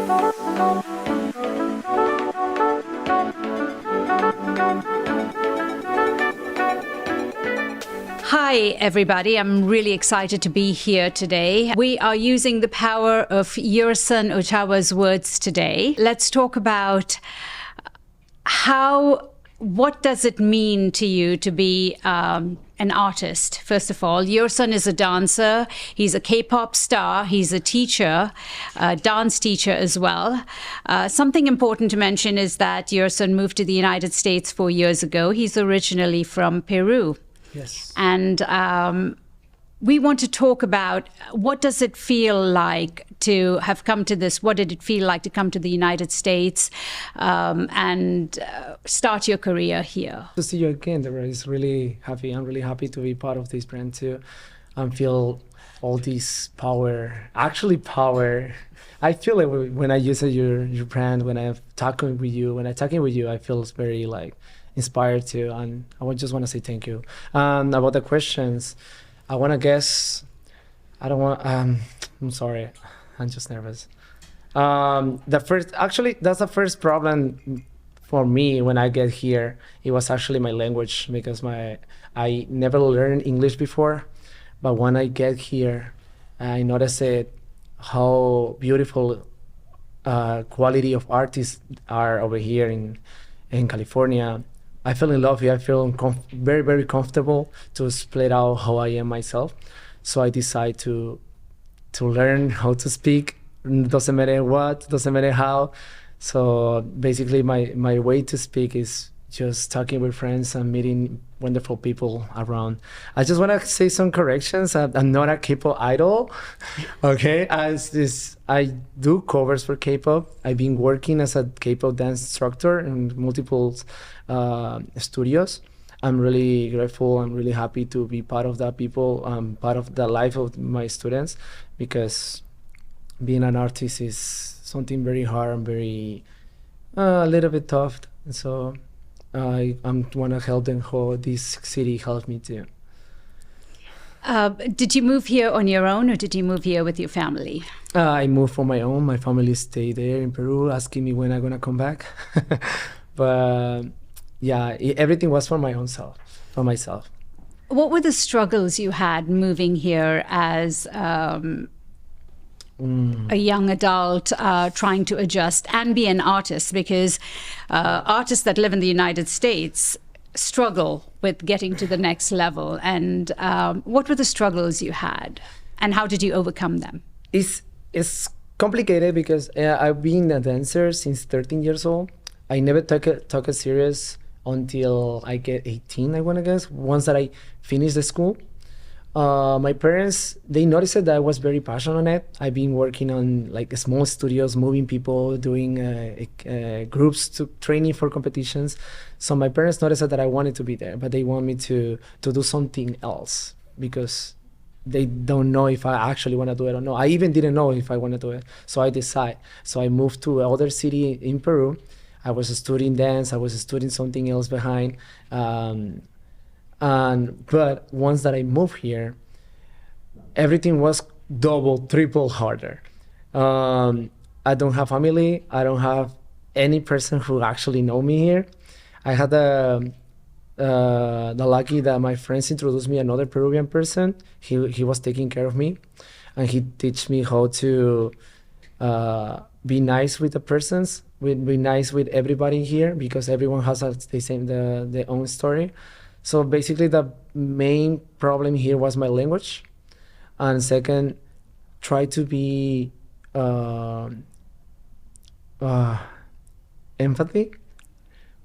Hi, everybody. I'm really excited to be here today. We are using the power of Yerson Ochoa's words today. Let's talk about what does it mean to you to be an artist, first of all. Yerson is a dancer. He's a K-pop star. He's a teacher, a dance teacher as well. Something important to mention is that Yerson moved to the United States 4 years ago. He's originally from Peru. Yes. And we want to talk about what does it feel like to have come to this? What did it feel like to come to the United States and start your career here? To see you again, Deborah, is really happy. I'm really happy to be part of this brand too, and feel all this power. Actually, power. I feel it when I use your brand. When I'm talking with you, I feel it's very inspired to, and I just want to say thank you. About the questions, I want to guess. I don't want. I'm sorry. I'm just nervous. That's the first problem for me when I get here. It was actually my language, because I never learned English before, but when I get here, I noticed how beautiful quality of artists are over here in California. I fell in love here. I feel very, very comfortable to split out how I am myself. So I decide to learn how to speak. Doesn't matter what, doesn't matter how. So basically my way to speak is just talking with friends and meeting wonderful people around. I just want to say some corrections. I'm not a K-pop idol, okay? I do covers for K-pop. I've been working as a K-pop dance instructor in multiple studios. I'm really grateful. I'm really happy to be part of that people, part of the life of my students, because being an artist is something very hard and very a little bit tough. And so I want to help them how this city helped me too. Did you move here on your own, or did you move here with your family? I moved on my own. My family stayed there in Peru, asking me when I'm going to come back. But yeah, everything was for myself. What were the struggles you had moving here as a young adult trying to adjust and be an artist? Because artists that live in the United States struggle with getting to the next level. And what were the struggles you had, and how did you overcome them? It's complicated because I've been a dancer since 13 years old. I never took it serious until I get 18, I want to guess, once that I finished the school. My parents, they noticed that I was very passionate on it. I've been working on small studios, moving people, doing groups to training for competitions. So my parents noticed that I wanted to be there, but they want me to do something else, because they don't know if I actually want to do it or not. I even didn't know if I want to do it. So I decided. So I moved to another city in Peru. I was studying dance. I was studying something else behind. But once that I moved here, everything was double, triple harder. I don't have family. I don't have any person who actually know me here. I had the lucky that my friends introduced me another Peruvian person. He was taking care of me, and he teach me how to be nice with the persons, be nice with everybody here, because everyone has their own story. So basically the main problem here was my language. And second, try to be empathy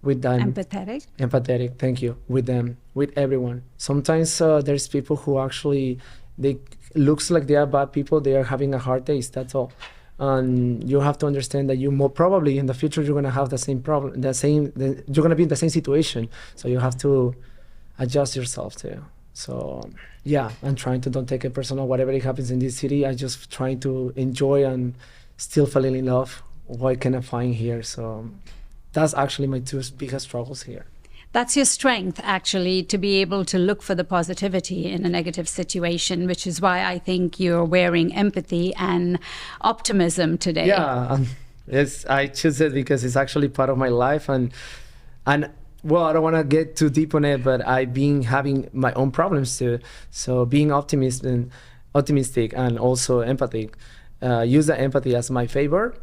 with them. Empathetic, thank you, with them, with everyone. Sometimes there's people who actually, they looks like they are bad people, they are having a hard day, that's all. And you have to understand that you more probably in the future you're gonna have the same problem, you're gonna be in the same situation. So you have to adjust yourself too. So yeah, I'm trying to don't take it personal. Whatever it happens in this city, I just trying to enjoy and still falling in love. What can I find here? So that's actually my two biggest struggles here. That's your strength, actually, to be able to look for the positivity in a negative situation, which is why I think you're wearing empathy and optimism today. Yeah, It's I choose it because it's actually part of my life, and well, I don't want to get too deep on it, but I've been having my own problems too. So being optimistic and also empathic, use the empathy as my favor,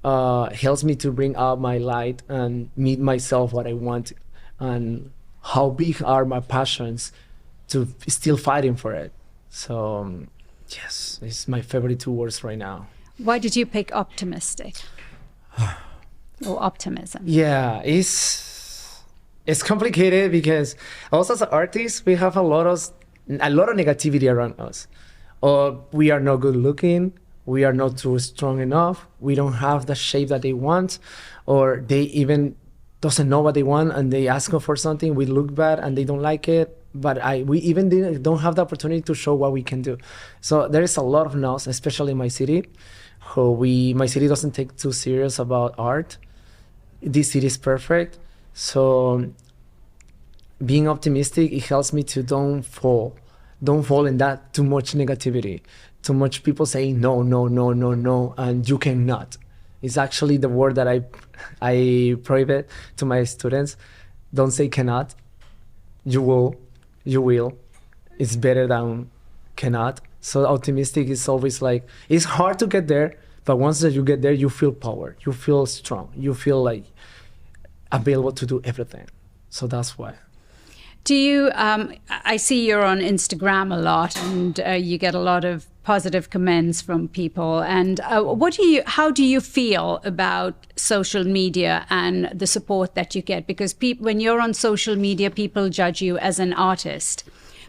helps me to bring out my light and meet myself what I want, and how big are my passions to still fighting for it. So yes, it's my favorite two words right now. Why did you pick optimistic or optimism? Yeah, it's complicated because also as artists we have a lot of negativity around us. Or we are not good looking, we are not too strong enough, we don't have the shape that they want, or they even doesn't know what they want and they ask them for something, we look bad and they don't like it. But we even don't have the opportunity to show what we can do. So there is a lot of no's, especially in my city. My city doesn't take too serious about art. This city is perfect. So being optimistic, it helps me to don't fall in that too much negativity, too much people saying no, no, no, no, no, and you cannot. It's actually the word that I prohibit to my students. Don't say cannot. You will. It's better than cannot. So optimistic is always like, it's hard to get there, but once that you get there, you feel power, you feel strong, you feel like available to do everything. So that's why. Do you, I see you're on Instagram a lot, and you get a lot of positive comments from people. And how do you feel about social media and the support that you get? Because when you're on social media, people judge you as an artist,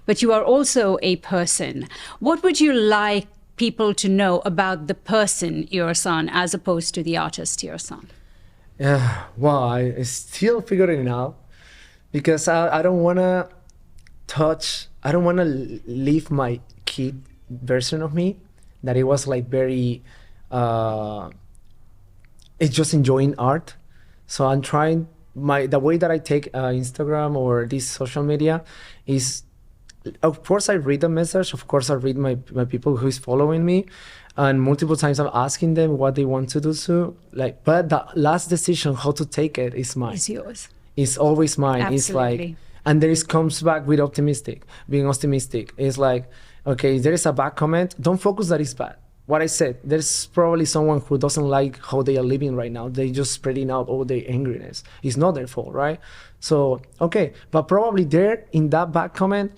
but you are also a person. What would you like people to know about the person Yerson as opposed to the artist Yerson? Yeah, well, I still figuring it out. Because I don't want to leave my kid version of me, that it was like very, it's just enjoying art. So I'm trying, the way that I take Instagram or this social media is, of course I read the message, of course I read my people who is following me, and multiple times I'm asking them what they want to do so, but the last decision how to take it is mine. It's yours. It's always mine. Absolutely. It's like, and there comes back with being optimistic. It's like, okay, there is a bad comment, don't focus that it's bad. What I said, there's probably someone who doesn't like how they are living right now. They just spreading out all their angriness. It's not their fault, right? So, okay, but probably there in that bad comment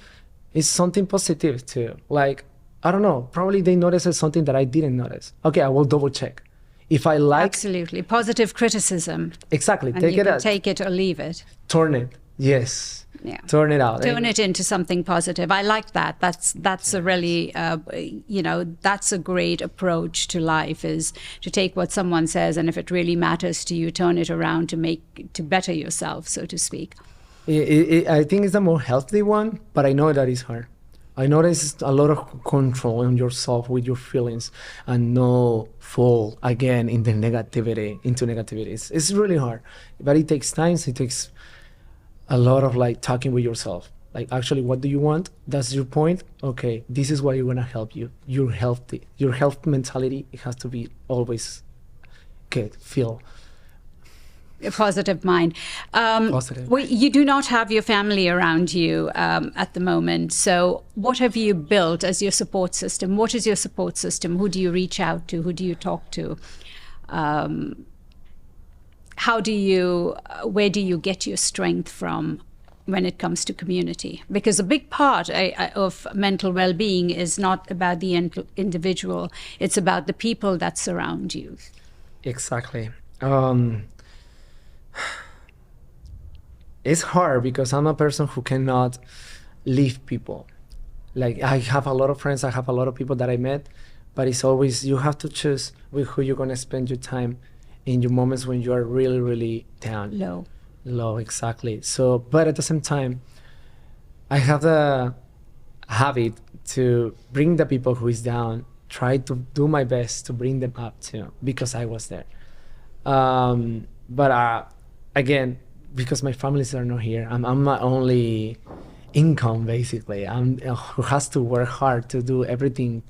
is something positive too. Like, I don't know, probably they noticed something that I didn't notice. Okay, I will double check. If I like... Absolutely. Positive criticism. Exactly. And you can take it or leave it. Turn it. Yes. Yeah. Turn it out. Turn it into something positive. I like that. That's a really, that's a great approach to life, is to take what someone says, and if it really matters to you, turn it around to better yourself, so to speak. I think it's the more healthy one, but I know that it's hard. I notice a lot of control on yourself with your feelings and no fall again into negativity. It's really hard, but it takes time. It takes a lot of talking with yourself. Like, actually, what do you want? That's your point. Okay, this is what you're gonna help you. You're healthy. Your health mentality, it has to be always good. Feel a positive mind. Positive. You do not have your family around you at the moment. So what have you built as your support system? What is your support system? Who do you reach out to? Who do you talk to? Where do you get your strength from when it comes to community? Because a big part of mental well-being is not about the individual. It's about the people that surround you. Exactly. It's hard because I'm a person who cannot leave people. Like, I have a lot of friends, I have a lot of people that I met, but it's always, you have to choose with who you're gonna spend your time in your moments when you are really, really down. Low, exactly. So, but at the same time, I have the habit to bring the people who is down, try to do my best to bring them up too, because I was there. But again, because my families are not here, I'm my only income, basically. I'm who has to work hard to do everything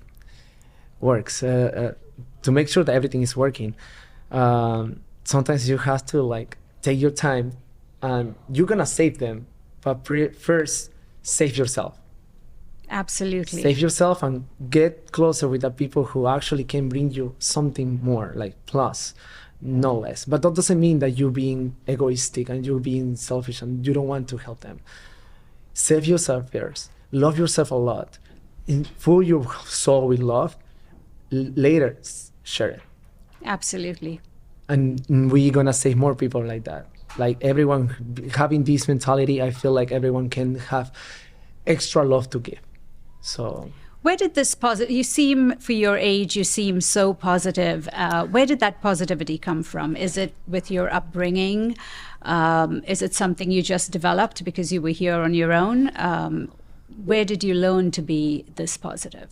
works, to make sure that everything is working. Sometimes you have to like take your time, and you're gonna save them, but first save yourself. Absolutely. Save yourself and get closer with the people who actually can bring you something more, like plus, no less. But that doesn't mean that you're being egoistic and you're being selfish and you don't want to help them. Save yourself first. Love yourself a lot. Fill your soul with love. Later, share it. Absolutely. And we're gonna save more people like that. Like everyone having this mentality, I feel like everyone can have extra love to give. So where did this you seem, for your age, you seem so positive. Where did that positivity come from? Is it with your upbringing? Is it something you just developed because you were here on your own? Where did you learn to be this positive?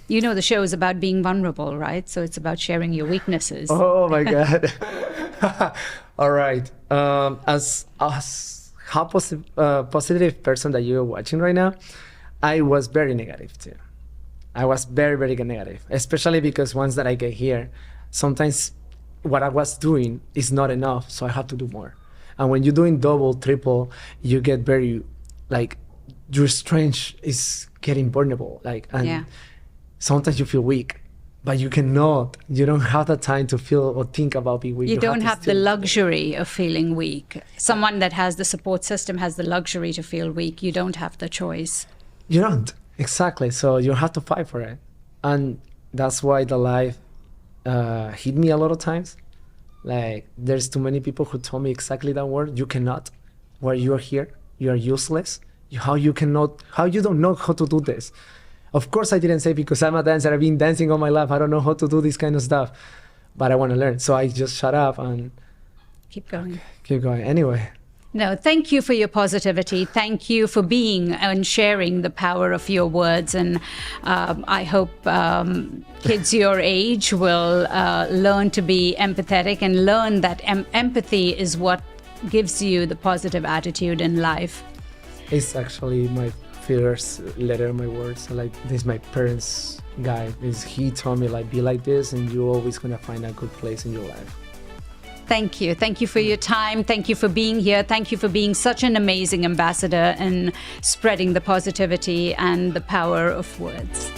You know, the show is about being vulnerable, right? So it's about sharing your weaknesses. Oh my God. All right. As how positive person that you're watching right now, I was very negative too. I was very, very negative, especially because once that I get here, sometimes what I was doing is not enough, so I have to do more. And when you're doing double, triple, you get very, like, your strength is getting vulnerable. Like, and sometimes you feel weak, but you don't have the time to feel or think about being weak. You don't have the luxury of feeling weak. Someone that has the support system has the luxury to feel weak. You don't have the choice. You don't. Exactly. So you have to fight for it. And that's why the life hit me a lot of times. Like, there's too many people who told me exactly that word. You cannot. Where you are here, you are useless. How you don't know how to do this. Of course, I didn't say because I'm a dancer, I've been dancing all my life, I don't know how to do this kind of stuff. But I want to learn. So I just shut up and keep going. Keep going. Anyway. No, thank you for your positivity. Thank you for being and sharing the power of your words. And I hope kids your age will learn to be empathetic and learn that empathy is what gives you the positive attitude in life. It's actually my first letter, my words. Like, this is my parents' guide. He told me, like, be like this and you're always going to find a good place in your life. Thank you. Thank you for your time. Thank you for being here. Thank you for being such an amazing ambassador and spreading the positivity and the power of words.